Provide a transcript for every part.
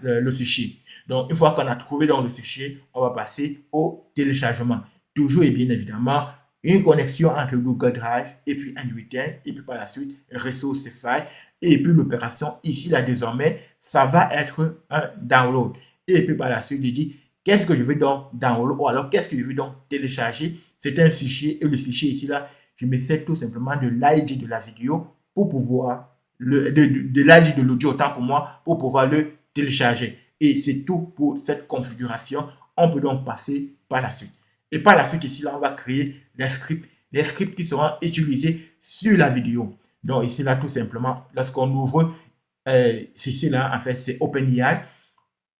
le fichier. Donc, une fois qu'on a trouvé dans le fichier, on va passer au téléchargement. Toujours et bien évidemment, une connexion entre Google Drive et puis N8N, et puis par la suite, ressources file, et puis l'opération ici, là, désormais, ça va être un download. Et puis par la suite, je dis, qu'est-ce que je veux donc download, ou alors qu'est-ce que je veux donc télécharger? C'est un fichier, et le fichier ici, là, je me sers tout simplement de l'ID de la vidéo pour pouvoir, de l'ID de l'audio, autant pour moi, pour pouvoir le télécharger. Et c'est tout pour cette configuration. On peut donc passer par la suite. Et par la suite, ici, là, on va créer les scripts qui seront utilisés sur la vidéo. Donc, ici, là, tout simplement, lorsqu'on ouvre, ici, là, en fait, c'est OpenAI.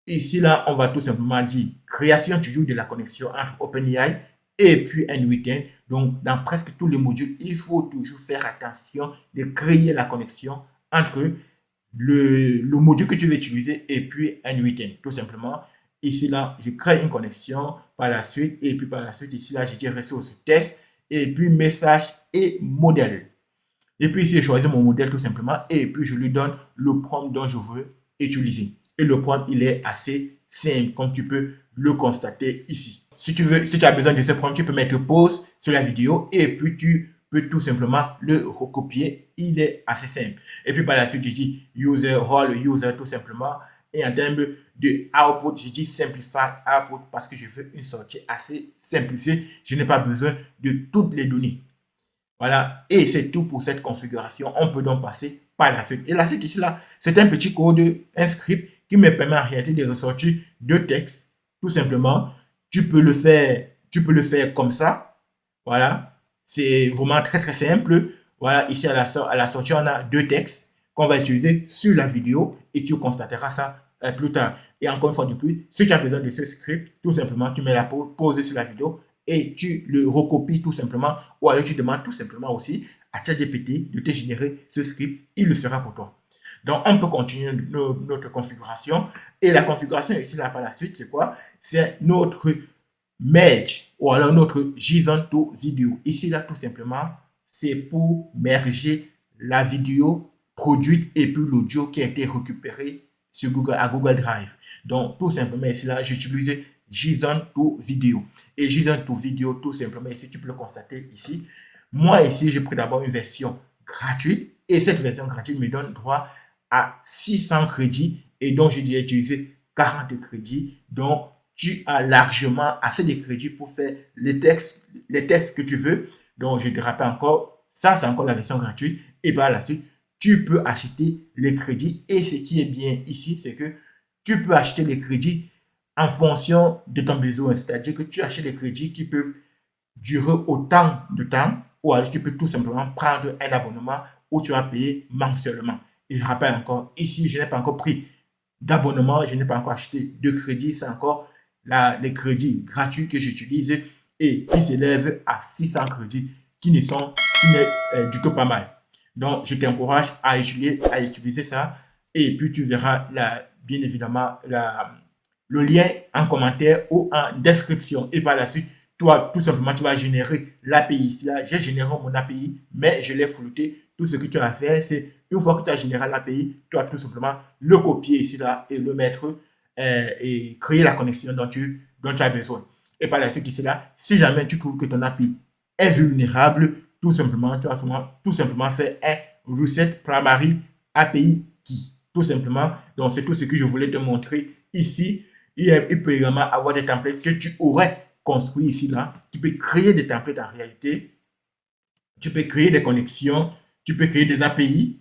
Ici, là, on va tout simplement dire création toujours de la connexion entre OpenAI et puis N8N. Donc, dans presque tous les modules, il faut toujours faire attention de créer la connexion entre le module que tu veux utiliser et puis N8N. Tout simplement, ici, là, je crée une connexion par la suite. Et puis, par la suite, ici, là, je dis ressources test et puis message et modèle. Et puis ici, je choisis mon modèle tout simplement et puis je lui donne le prompt dont je veux utiliser. Et le prompt, il est assez simple, comme tu peux le constater ici. Si tu as besoin de ce prompt, tu peux mettre pause sur la vidéo et puis tu peux tout simplement le recopier. Il est assez simple. Et puis par la suite, je dis user, role user tout simplement. Et en termes de output, je dis simplify output parce que je veux une sortie assez simplifiée. Je n'ai pas besoin de toutes les données. Voilà, et c'est tout pour cette configuration. On peut donc passer par la suite. Et la suite ici, là, c'est un petit code, un script qui me permet en réalité de ressortir deux textes. Tout simplement, tu peux le faire comme ça. Voilà, c'est vraiment très très simple. Voilà, ici à la sortie, on a deux textes qu'on va utiliser sur la vidéo et tu constateras ça plus tard. Et encore une fois de plus, si tu as besoin de ce script, tout simplement, tu mets la pause sur la vidéo et tu le recopies tout simplement, ou alors tu demandes tout simplement aussi à ChatGPT de te générer ce script, il le fera pour toi. Donc, on peut continuer notre configuration. Et la configuration ici, là, par la suite, c'est quoi? C'est notre merge, ou alors notre JSON to vidéo. Ici, là, tout simplement, c'est pour merger la vidéo produite et puis l'audio qui a été récupéré sur à Google Drive. Donc, tout simplement, ici, là, j'utilise JSON to vidéo. Et JSON to vidéo, tout simplement, ici, tu peux le constater ici. Moi, ici, j'ai pris d'abord une version gratuite. Et cette version gratuite me donne droit à 600 crédits. Et donc, j'ai déjà utilisé 40 crédits. Donc, tu as largement assez de crédits pour faire les textes que tu veux. Donc, je te rappelle encore, ça, c'est encore la version gratuite. Et par la suite, tu peux acheter les crédits. Et ce qui est bien ici, c'est que tu peux acheter les crédits en fonction de ton besoin. C'est-à-dire que tu achètes des crédits qui peuvent durer autant de temps, ou alors tu peux tout simplement prendre un abonnement où tu vas payer mensuellement. Et je rappelle encore, ici, je n'ai pas encore pris d'abonnement, je n'ai pas encore acheté de crédit, c'est encore les crédits gratuits que j'utilise et qui s'élèvent à 600 crédits qui n'est du tout pas mal. Donc, je t'encourage à utiliser ça et puis tu verras bien évidemment le lien en commentaire ou en description. Et par la suite, toi, tout simplement, tu vas générer l'API ici. Là, j'ai généré mon API, mais je l'ai flouté. Tout ce que tu as à faire, c'est une fois que tu as généré l'API, tu vas tout simplement le copier ici là et le mettre et créer la connexion dont tu as besoin. Et par la suite ici là, si jamais tu trouves que ton API est vulnérable, tout simplement, tu vas tout simplement faire un reset primary API key. Tout simplement. Donc, c'est tout ce que je voulais te montrer ici. Il peut également avoir des templates que tu aurais construits ici là. Tu peux créer des templates en réalité. Tu peux créer des connexions. Tu peux créer des API.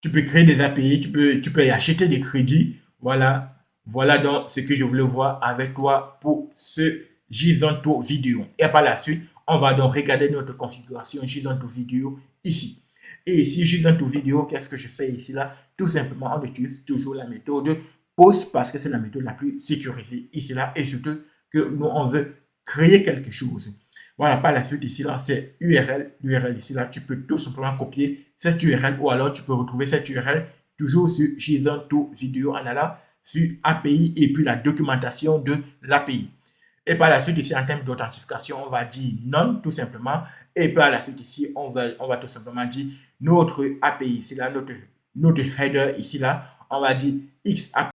Tu peux créer des API. Tu peux acheter des crédits. Voilà. Voilà donc ce que je voulais voir avec toi pour ce JSON to vidéo. Et par la suite, on va donc regarder notre configuration JSON to vidéo ici. Et ici, JSON to vidéo, qu'est-ce que je fais ici là? Tout simplement, on utilise toujours la méthode POST parce que c'est la méthode la plus sécurisée ici là et surtout que nous on veut créer quelque chose. Voilà, par la suite ici là, c'est URL. L'URL ici là, tu peux tout simplement copier cette URL ou alors tu peux retrouver cette URL toujours sur JSON to vidéo en allant sur API et puis la documentation de l'API. Et par la suite ici, en termes d'authentification, on va dire non tout simplement. Et par la suite ici, on va tout simplement dire notre API ici là, notre header ici là, on va dire X API.